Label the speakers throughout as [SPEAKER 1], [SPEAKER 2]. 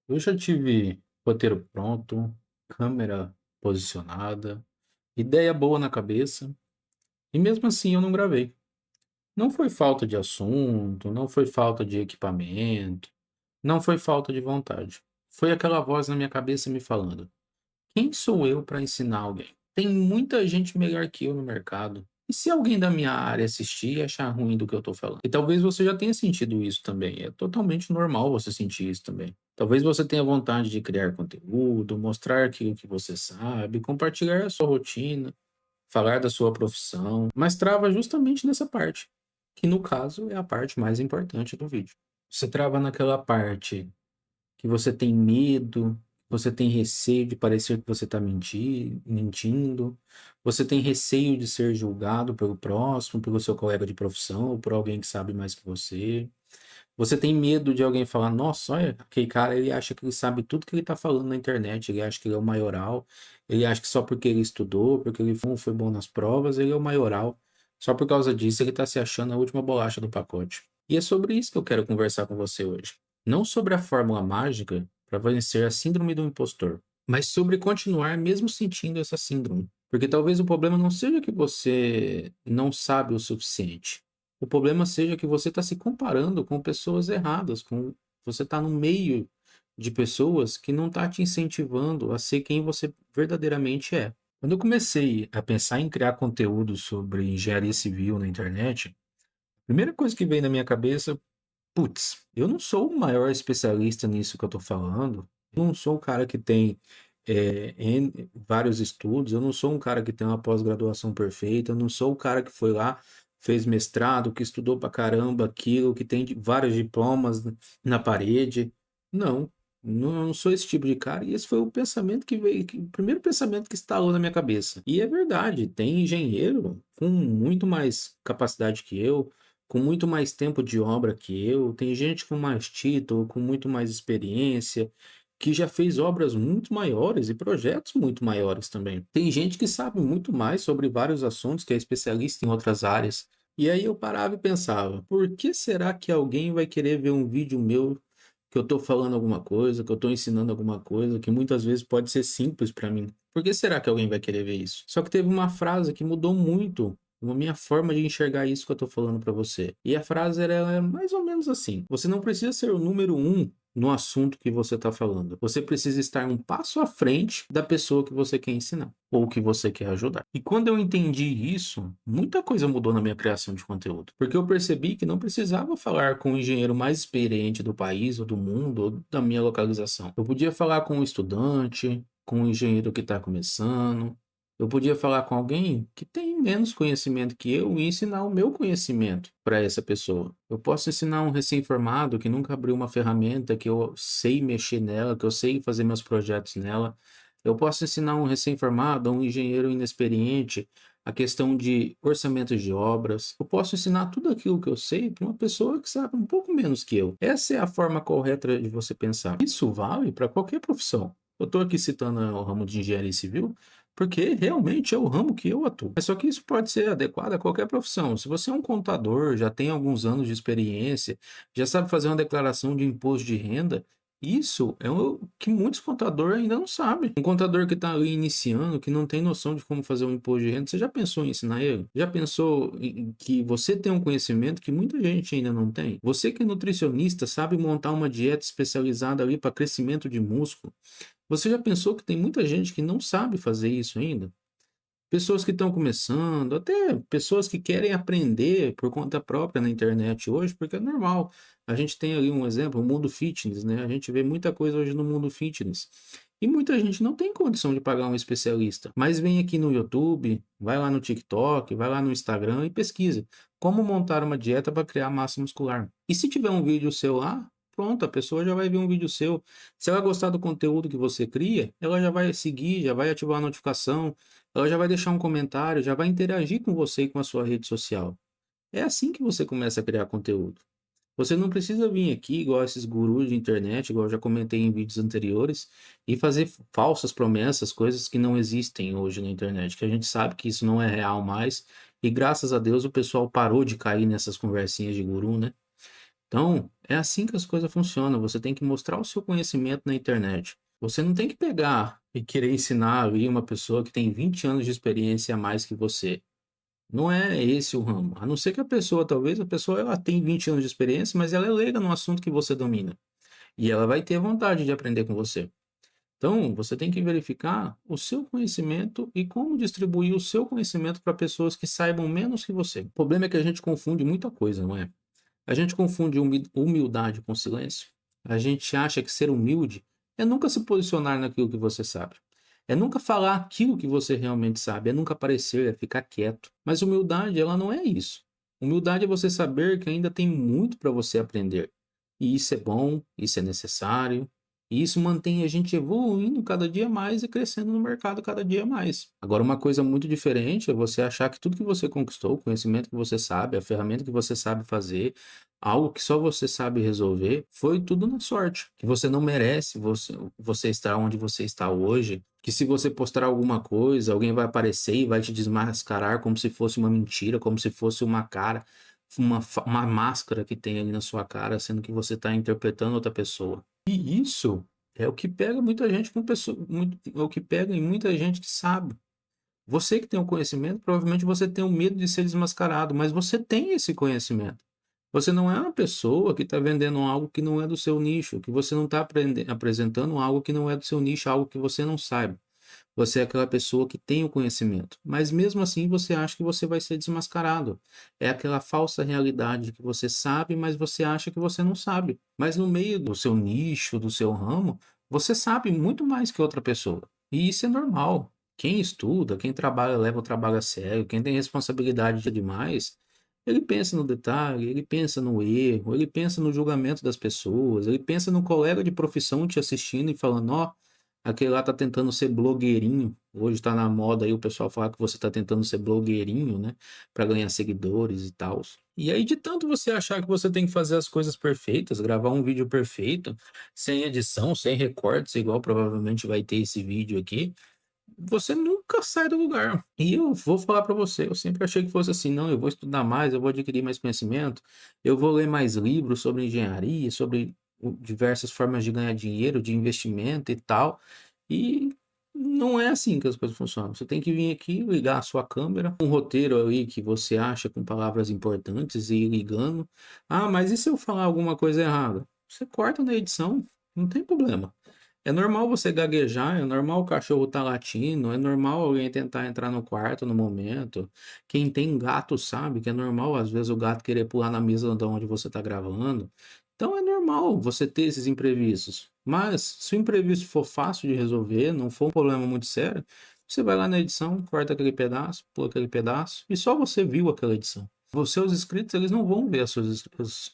[SPEAKER 1] Eu já tive roteiro pronto, câmera posicionada, ideia boa na cabeça, e mesmo assim eu não gravei. Não foi falta de assunto, não foi falta de equipamento, não foi falta de vontade. Foi aquela voz na minha cabeça me falando: quem sou eu para ensinar alguém? Tem muita gente melhor que eu no mercado. E se alguém da minha área assistir e achar ruim do que eu estou falando? E talvez você já tenha sentido isso também. É totalmente normal você sentir isso também. Talvez você tenha vontade de criar conteúdo, mostrar aquilo que você sabe, compartilhar a sua rotina, falar da sua profissão, mas trava justamente nessa parte, que no caso é a parte mais importante do vídeo. Você trava naquela parte que você tem medo, você tem receio de parecer que você está mentindo, você tem receio de ser julgado pelo próximo, pelo seu colega de profissão ou por alguém que sabe mais que você. Você tem medo de alguém falar: nossa, olha, aquele cara, ele acha que ele sabe tudo que ele está falando na internet, ele acha que ele é o maioral, ele acha que só porque ele estudou, porque ele foi bom nas provas, ele é o maioral. Só por causa disso ele está se achando a última bolacha do pacote. E é sobre isso que eu quero conversar com você hoje. Não sobre a fórmula mágica para vencer a síndrome do impostor, mas sobre continuar mesmo sentindo essa síndrome. Porque talvez o problema não seja que você não sabe o suficiente. O problema seja que você está se comparando com pessoas erradas, você está no meio de pessoas que não está te incentivando a ser quem você verdadeiramente é. Quando eu comecei a pensar em criar conteúdo sobre engenharia civil na internet, a primeira coisa que veio na minha cabeça: putz, eu não sou o maior especialista nisso que eu estou falando. Eu não sou o cara que tem vários estudos. Eu não sou um cara que tem uma pós-graduação perfeita. Eu não sou o cara que foi lá, fez mestrado, que estudou pra caramba aquilo, que tem vários diplomas na parede. Não, eu não sou esse tipo de cara. E esse foi o pensamento que veio, o primeiro pensamento que instalou na minha cabeça. E é verdade, tem engenheiro com muito mais capacidade que eu, com muito mais tempo de obra que eu, tem gente com mais título, com muito mais experiência, que já fez obras muito maiores e projetos muito maiores também. Tem gente que sabe muito mais sobre vários assuntos, que é especialista em outras áreas. E aí eu parava e pensava: por que será que alguém vai querer ver um vídeo meu que eu estou falando alguma coisa, que eu estou ensinando alguma coisa, que muitas vezes pode ser simples para mim? Por que será que alguém vai querer ver isso? Só que teve uma frase que mudou muito a minha forma de enxergar isso que eu estou falando para você. E a frase era mais ou menos assim: você não precisa ser o número um no assunto que você está falando. Você precisa estar um passo à frente da pessoa que você quer ensinar ou que você quer ajudar. E quando eu entendi isso, muita coisa mudou na minha criação de conteúdo, porque eu percebi que não precisava falar com o engenheiro mais experiente do país ou do mundo ou da minha localização. Eu podia falar com um estudante, com um engenheiro que está começando. Eu podia falar com alguém que tem menos conhecimento que eu e ensinar o meu conhecimento para essa pessoa. Eu posso ensinar um recém-formado que nunca abriu uma ferramenta, que eu sei mexer nela, que eu sei fazer meus projetos nela. Eu posso ensinar um recém-formado, um engenheiro inexperiente, a questão de orçamentos de obras. Eu posso ensinar tudo aquilo que eu sei para uma pessoa que sabe um pouco menos que eu. Essa é a forma correta de você pensar. Isso vale para qualquer profissão. Eu estou aqui citando o ramo de engenharia civil, porque realmente é o ramo que eu atuo. Mas só que isso pode ser adequado a qualquer profissão. Se você é um contador, já tem alguns anos de experiência, já sabe fazer uma declaração de imposto de renda, isso é o que muitos contadores ainda não sabem. Um contador que está ali iniciando, que não tem noção de como fazer um imposto de renda, você já pensou em ensinar ele? Já pensou que você tem um conhecimento que muita gente ainda não tem? Você que é nutricionista, sabe montar uma dieta especializada ali para crescimento de músculo? Você já pensou que tem muita gente que não sabe fazer isso ainda? Pessoas que estão começando, até pessoas que querem aprender por conta própria na internet hoje, porque é normal. A gente tem ali um exemplo, o mundo fitness, né? A gente vê muita coisa hoje no mundo fitness. E muita gente não tem condição de pagar um especialista, mas vem aqui no YouTube, vai lá no TikTok, vai lá no Instagram e pesquisa como montar uma dieta para criar massa muscular. E se tiver um vídeo seu lá, pronto, a pessoa já vai ver um vídeo seu. Se ela gostar do conteúdo que você cria, ela já vai seguir, já vai ativar a notificação, ela já vai deixar um comentário, já vai interagir com você e com a sua rede social. É assim que você começa a criar conteúdo. Você não precisa vir aqui, igual esses gurus de internet, igual eu já comentei em vídeos anteriores, e fazer falsas promessas, coisas que não existem hoje na internet, que a gente sabe que isso não é real mais, e graças a Deus o pessoal parou de cair nessas conversinhas de guru, né? Então, é assim que as coisas funcionam, você tem que mostrar o seu conhecimento na internet. Você não tem que pegar e querer ensinar ali uma pessoa que tem 20 anos de experiência a mais que você. Não é esse o ramo, a não ser que a pessoa talvez a pessoa ela tem 20 anos de experiência, mas ela é leiga no assunto que você domina, e ela vai ter vontade de aprender com você. Então, você tem que verificar o seu conhecimento e como distribuir o seu conhecimento para pessoas que saibam menos que você. O problema é que a gente confunde muita coisa, não é? A gente confunde humildade com silêncio. A gente acha que ser humilde é nunca se posicionar naquilo que você sabe. É nunca falar aquilo que você realmente sabe, é nunca aparecer, é ficar quieto. Mas humildade, ela não é isso. Humildade é você saber que ainda tem muito para você aprender. E isso é bom, isso é necessário, e isso mantém a gente evoluindo cada dia mais e crescendo no mercado cada dia mais. Agora, uma coisa muito diferente é você achar que tudo que você conquistou, o conhecimento que você sabe, a ferramenta que você sabe fazer, algo que só você sabe resolver, foi tudo na sorte. Que você não merece você estar onde você está hoje. Que se você postar alguma coisa, alguém vai aparecer e vai te desmascarar como se fosse uma mentira, como se fosse uma cara, uma máscara que tem ali na sua cara, sendo que você está interpretando outra pessoa. E isso é o que pega muita gente com pessoa, é o que pega em muita gente que sabe. Você que tem o conhecimento, provavelmente você tem o medo de ser desmascarado, mas você tem esse conhecimento. Você não é uma pessoa que está vendendo algo que não é do seu nicho, que você não está apresentando algo que não é do seu nicho, algo que você não saiba. Você é aquela pessoa que tem o conhecimento, mas mesmo assim você acha que você vai ser desmascarado. É aquela falsa realidade que você sabe, mas você acha que você não sabe. Mas no meio do seu nicho, do seu ramo, você sabe muito mais que outra pessoa. E isso é normal. Quem estuda, quem trabalha, leva o trabalho a sério, quem tem responsabilidade demais, ele pensa no detalhe, ele pensa no erro, ele pensa no julgamento das pessoas, ele pensa no colega de profissão te assistindo e falando, ó, aquele lá tá tentando ser blogueirinho. Hoje tá na moda aí o pessoal falar que você tá tentando ser blogueirinho, né, para ganhar seguidores e tal. E aí de tanto você achar que você tem que fazer as coisas perfeitas, gravar um vídeo perfeito, sem edição, sem recortes, igual provavelmente vai ter esse vídeo aqui, você nunca sai do lugar. E eu vou falar para você, eu sempre achei que fosse assim, não, eu vou estudar mais, eu vou adquirir mais conhecimento, eu vou ler mais livros sobre engenharia, sobre diversas formas de ganhar dinheiro, de investimento e tal. E não é assim que as coisas funcionam. Você tem que vir aqui, ligar a sua câmera, um roteiro aí que você acha com palavras importantes e ir ligando. Ah, mas e se eu falar alguma coisa errada? Você corta na edição, não tem problema. É normal você gaguejar, é normal o cachorro estar latindo, é normal alguém tentar entrar no quarto no momento. Quem tem gato sabe que é normal, às vezes, o gato querer pular na mesa de onde você está gravando. Então é normal você ter esses imprevistos. Mas se o imprevisto for fácil de resolver, não for um problema muito sério, você vai lá na edição, corta aquele pedaço, pula aquele pedaço, e só você viu aquela edição. Os seus inscritos, eles não vão ver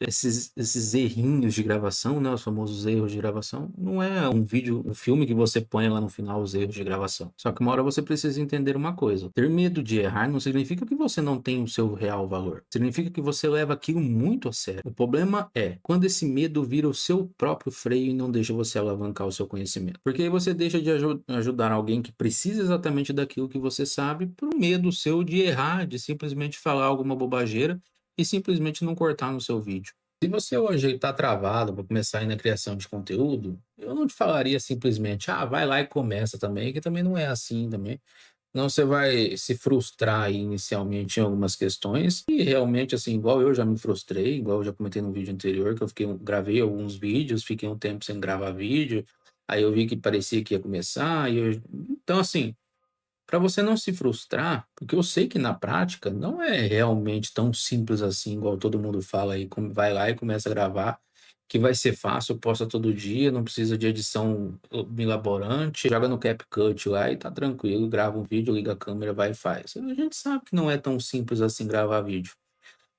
[SPEAKER 1] esses errinhos de gravação, né? Os famosos erros de gravação. Não é um vídeo, um filme que você põe lá no final os erros de gravação. Só que uma hora você precisa entender uma coisa. Ter medo de errar não significa que você não tem o seu real valor. Significa que você leva aquilo muito a sério. O problema é quando esse medo vira o seu próprio freio e não deixa você alavancar o seu conhecimento. Porque aí você deixa de ajudar alguém que precisa exatamente daquilo que você sabe por medo seu de errar, de simplesmente falar alguma bobageira e simplesmente não cortar no seu vídeo. Se você hoje está travado para começar aí na criação de conteúdo, eu não te falaria simplesmente, ah, vai lá e começa também, que também não é assim também. Não, você vai se frustrar aí inicialmente em algumas questões e realmente, assim, igual eu já me frustrei, igual eu já comentei no vídeo anterior, que eu gravei alguns vídeos, fiquei um tempo sem gravar vídeo, aí eu vi que parecia que ia começar, então, assim, para você não se frustrar, porque eu sei que na prática não é realmente tão simples assim, igual todo mundo fala aí, como vai lá e começa a gravar, que vai ser fácil, posta todo dia, não precisa de edição milaborante, joga no CapCut lá e tá tranquilo, grava um vídeo, liga a câmera, vai e faz. A gente sabe que não é tão simples assim gravar vídeo.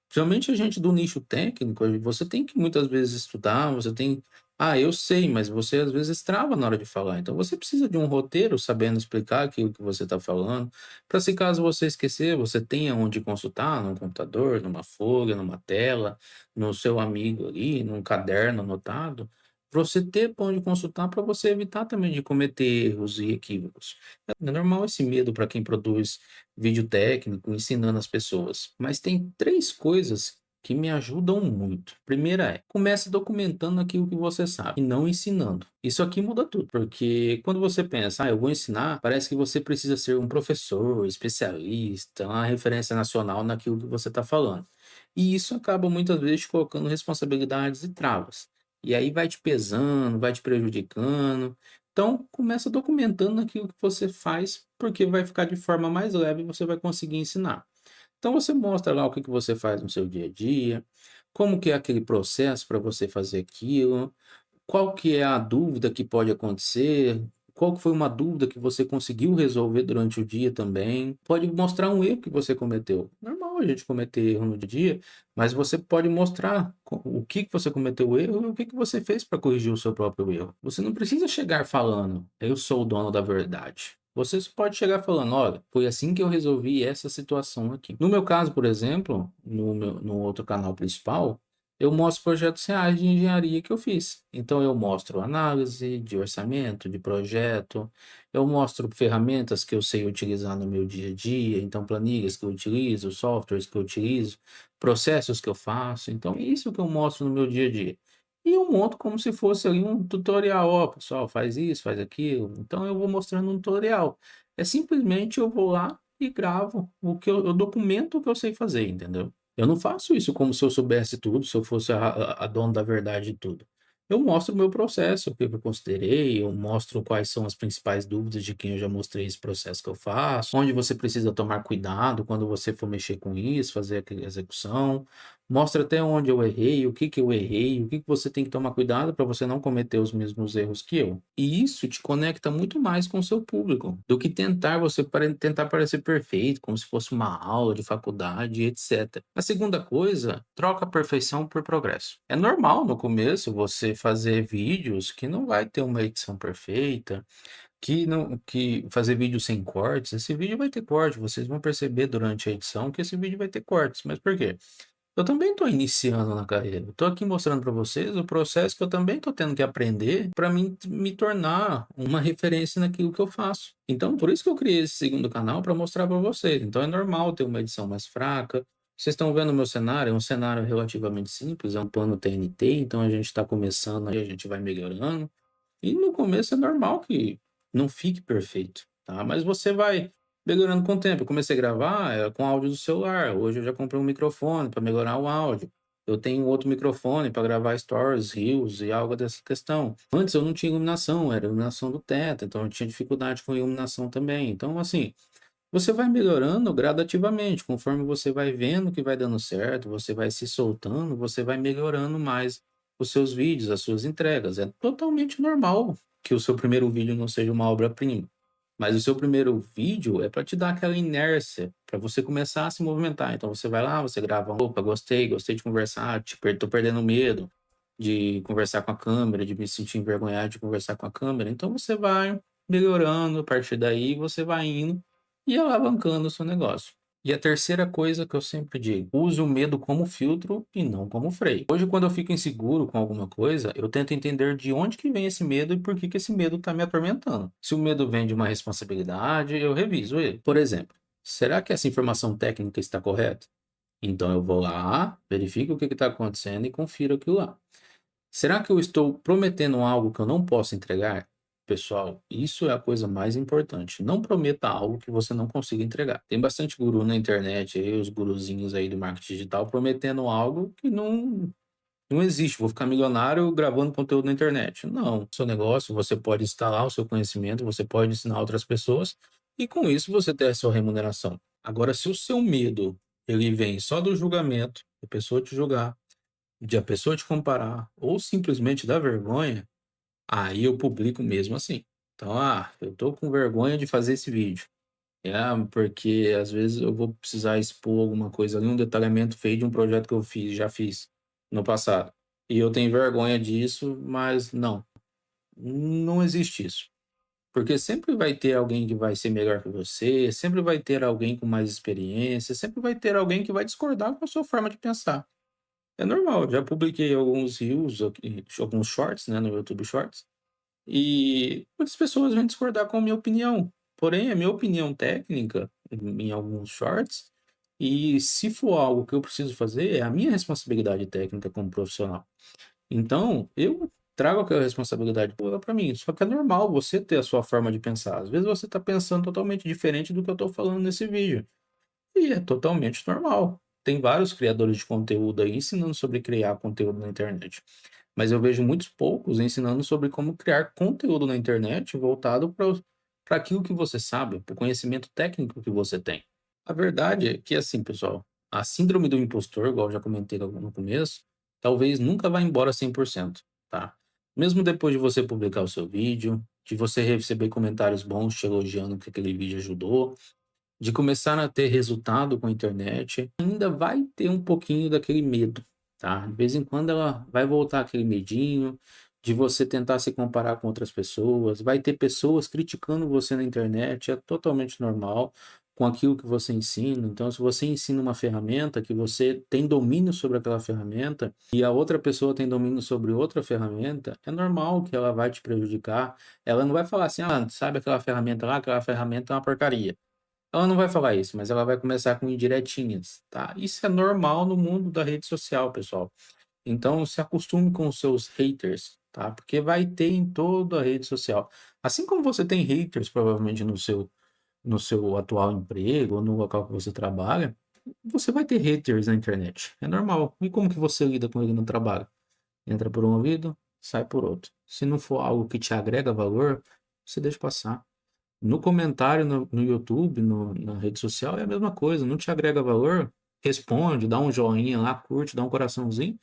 [SPEAKER 1] Principalmente a gente do nicho técnico, você tem que muitas vezes estudar, você tem. Ah, eu sei, mas você às vezes trava na hora de falar. Então você precisa de um roteiro sabendo explicar aquilo que você está falando, para se caso você esquecer, você tenha onde consultar, num computador, numa folha, numa tela, no seu amigo ali, num caderno anotado, pra você ter pra onde consultar para você evitar também de cometer erros e equívocos. É normal esse medo para quem produz vídeo técnico, ensinando as pessoas. Mas tem três coisas que me ajudam muito. Primeira é, comece documentando aquilo que você sabe e não ensinando. Isso aqui muda tudo, porque quando você pensa, eu vou ensinar, parece que você precisa ser um professor, especialista, uma referência nacional naquilo que você está falando. E isso acaba muitas vezes te colocando responsabilidades e travas. E aí vai te pesando, vai te prejudicando. Então, começa documentando aquilo que você faz, porque vai ficar de forma mais leve e você vai conseguir ensinar. Então você mostra lá o que que você faz no seu dia a dia, como que é aquele processo para você fazer aquilo, qual que é a dúvida que pode acontecer, qual que foi uma dúvida que você conseguiu resolver durante o dia também. Pode mostrar um erro que você cometeu. Normal a gente cometer erro no dia a dia, mas você pode mostrar o que que você cometeu erro e o que que você fez para corrigir o seu próprio erro. Você não precisa chegar falando, eu sou o dono da verdade. Você só pode chegar falando, olha, foi assim que eu resolvi essa situação aqui. No meu caso, por exemplo, no outro canal principal, eu mostro projetos reais de engenharia que eu fiz. Então eu mostro análise de orçamento, de projeto, eu mostro ferramentas que eu sei utilizar no meu dia a dia, então planilhas que eu utilizo, softwares que eu utilizo, processos que eu faço. Então é isso que eu mostro no meu dia a dia. E eu monto como se fosse ali um tutorial, ó, pessoal, faz isso, faz aquilo. Então eu vou mostrando um tutorial. É simplesmente eu vou lá e gravo o que eu documento o que eu sei fazer, entendeu? Eu não faço isso como se eu soubesse tudo, se eu fosse a dona da verdade de tudo. Eu mostro o meu processo, o que eu considerei, eu mostro quais são as principais dúvidas de quem eu já mostrei esse processo que eu faço, onde você precisa tomar cuidado quando você for mexer com isso, fazer aquela execução. Mostra até onde eu errei, o que que eu errei, o que que você tem que tomar cuidado para você não cometer os mesmos erros que eu. E isso te conecta muito mais com o seu público do que tentar tentar parecer perfeito, como se fosse uma aula de faculdade, etc. A segunda coisa, troca a perfeição por progresso. É normal no começo você fazer vídeos que não vai ter uma edição perfeita, que fazer vídeo sem cortes, esse vídeo vai ter corte, vocês vão perceber durante a edição que esse vídeo vai ter cortes. Mas por quê? Eu também estou iniciando na carreira. Estou aqui mostrando para vocês o processo que eu também estou tendo que aprender para me tornar uma referência naquilo que eu faço. Então, por isso que eu criei esse segundo canal para mostrar para vocês. Então, é normal ter uma edição mais fraca. Vocês estão vendo o meu cenário, é um cenário relativamente simples, é um plano TNT, então a gente está começando aí, a gente vai melhorando. E no começo é normal que não fique perfeito, tá? Mas você vai melhorando com o tempo. Eu comecei a gravar, com áudio do celular. Hoje eu já comprei um microfone para melhorar o áudio. Eu tenho outro microfone para gravar stories, reels e algo dessa questão. Antes eu não tinha iluminação, era iluminação do teto, então eu tinha dificuldade com iluminação também. Então, assim, você vai melhorando gradativamente, conforme você vai vendo que vai dando certo, você vai se soltando, você vai melhorando mais os seus vídeos, as suas entregas. É totalmente normal que o seu primeiro vídeo não seja uma obra-prima, mas o seu primeiro vídeo é para te dar aquela inércia, para você começar a se movimentar. Então você vai lá, você grava, opa, gostei de conversar, tô perdendo medo de conversar com a câmera, de me sentir envergonhado de conversar com a câmera. Então você vai melhorando, a partir daí você vai indo e alavancando o seu negócio. E a terceira coisa que eu sempre digo, use o medo como filtro e não como freio. Hoje, quando eu fico inseguro com alguma coisa, eu tento entender de onde que vem esse medo e por que que esse medo está me atormentando. Se o medo vem de uma responsabilidade, eu reviso ele. Por exemplo, será que essa informação técnica está correta? Então eu vou lá, verifico o que está acontecendo e confiro aquilo lá. Será que eu estou prometendo algo que eu não posso entregar? Pessoal, isso é a coisa mais importante. Não prometa algo que você não consiga entregar. Tem bastante guru na internet aí, os guruzinhos aí do marketing digital, prometendo algo que não existe. Vou ficar milionário gravando conteúdo na internet. Não. Seu negócio, você pode instalar o seu conhecimento, você pode ensinar outras pessoas e com isso você ter a sua remuneração. Agora, se o seu medo ele vem só do julgamento, a pessoa te julgar, de a pessoa te comparar ou simplesmente da vergonha, aí eu publico mesmo assim. Então, eu tô com vergonha de fazer esse vídeo. Porque às vezes eu vou precisar expor alguma coisa ali, um detalhamento feio de um projeto que eu já fiz no passado. E eu tenho vergonha disso, mas não existe isso. Porque sempre vai ter alguém que vai ser melhor que você, sempre vai ter alguém com mais experiência, sempre vai ter alguém que vai discordar com a sua forma de pensar. É normal, já publiquei alguns reels, alguns shorts, né, no YouTube Shorts, e muitas pessoas vêm discordar com a minha opinião. Porém, a minha opinião técnica, em alguns shorts, E se for algo que eu preciso fazer, é a minha responsabilidade técnica como profissional. Então, eu trago aquela responsabilidade toda para mim. Só que é normal você ter a sua forma de pensar. Às vezes você está pensando totalmente diferente do que eu estou falando nesse vídeo. E é totalmente normal. Tem vários criadores de conteúdo aí ensinando sobre criar conteúdo na internet. Mas eu vejo muitos poucos ensinando sobre como criar conteúdo na internet voltado para aquilo que você sabe, para o conhecimento técnico que você tem. A verdade é que, assim, pessoal, a síndrome do impostor, igual eu já comentei no começo, talvez nunca vá embora 100%, tá? Mesmo depois de você publicar o seu vídeo, de você receber comentários bons te elogiando que aquele vídeo ajudou, de começar a ter resultado com a internet, ainda vai ter um pouquinho daquele medo, tá? De vez em quando ela vai voltar aquele medinho de você tentar se comparar com outras pessoas, vai ter pessoas criticando você na internet, é totalmente normal com aquilo que você ensina. Então, se você ensina uma ferramenta que você tem domínio sobre aquela ferramenta e a outra pessoa tem domínio sobre outra ferramenta, é normal que ela vai te prejudicar. Ela não vai falar assim: "Ah, sabe aquela ferramenta lá? Aquela ferramenta é uma porcaria". Ela não vai falar isso, mas ela vai começar com indiretinhas, tá? Isso é normal no mundo da rede social, pessoal. Então se acostume com os seus haters, tá? Porque vai ter em toda a rede social. Assim como você tem haters provavelmente no seu atual emprego ou no local que você trabalha, você vai ter haters na internet. É normal. E como que você lida com ele no trabalho? Entra por um ouvido, sai por outro. Se não for algo que te agrega valor, você deixa passar. No comentário no YouTube, na rede social, é a mesma coisa, não te agrega valor, responde, dá um joinha lá, curte, dá um coraçãozinho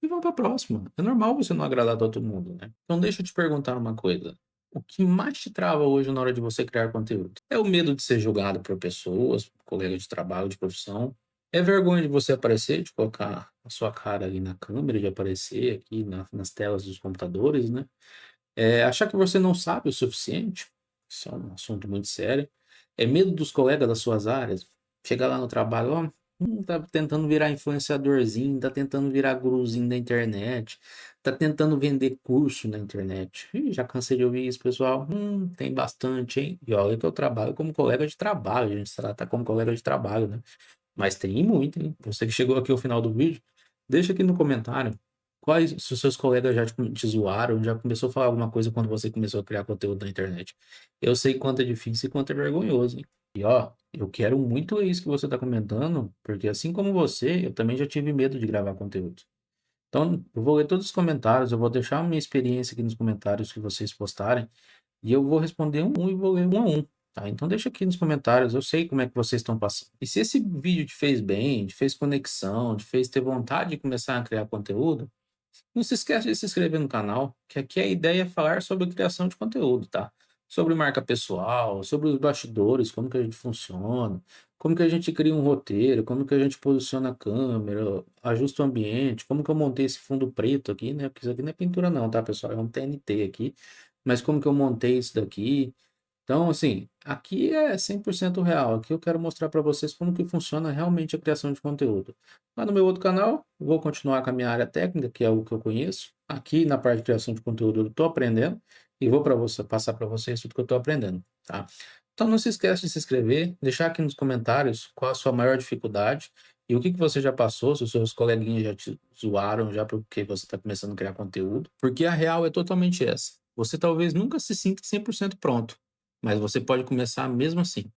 [SPEAKER 1] e vamos para a próxima. É normal você não agradar todo mundo, né. Então deixa eu te perguntar uma coisa, o que mais te trava hoje na hora de você criar conteúdo? É o medo de ser julgado por pessoas, colega de trabalho, de profissão? É vergonha de você aparecer, de colocar a sua cara ali na câmera, de aparecer aqui nas telas dos computadores, né? Achar que você não sabe o suficiente, isso é um assunto muito sério. É medo dos colegas das suas áreas, chegar lá no trabalho, ó, tá tentando virar influenciadorzinho, tá tentando virar guruzinho da internet, tá tentando vender curso na internet. Ih, já cansei de ouvir isso, pessoal. Tem bastante, hein? E olha que eu trabalho como colega de trabalho, a gente trata como colega de trabalho, né? Mas tem muito, hein? Você que chegou aqui ao final do vídeo, deixa aqui no comentário quais se os seus colegas já te zoaram, já começou a falar alguma coisa quando você começou a criar conteúdo na internet. Eu sei quanto é difícil e quanto é vergonhoso, hein? E ó, eu quero muito isso que você está comentando, porque assim como você, eu também já tive medo de gravar conteúdo. Então, eu vou ler todos os comentários, eu vou deixar a minha experiência aqui nos comentários que vocês postarem, e eu vou responder um e vou ler um a um, tá? Então deixa aqui nos comentários, eu sei como é que vocês estão passando. E se esse vídeo te fez bem, te fez conexão, te fez ter vontade de começar a criar conteúdo, não se esquece de se inscrever no canal, que aqui a ideia é falar sobre criação de conteúdo, tá? Sobre marca pessoal, sobre os bastidores, como que a gente funciona, como que a gente cria um roteiro, como que a gente posiciona a câmera, ajusta o ambiente, como que eu montei esse fundo preto aqui, né? Porque isso aqui não é pintura não, tá, pessoal? É um TNT aqui. Mas como que eu montei isso daqui? Então, assim, aqui é 100% real. Aqui eu quero mostrar para vocês como que funciona realmente a criação de conteúdo. Lá no meu outro canal, eu vou continuar com a minha área técnica, que é o que eu conheço. Aqui na parte de criação de conteúdo eu estou aprendendo e vou para você passar para vocês tudo que eu estou aprendendo, tá? Então não se esqueça de se inscrever, deixar aqui nos comentários qual a sua maior dificuldade e o que que você já passou, se os seus coleguinhas já te zoaram já porque você está começando a criar conteúdo, porque a real é totalmente essa. Você talvez nunca se sinta 100% pronto, mas você pode começar mesmo assim.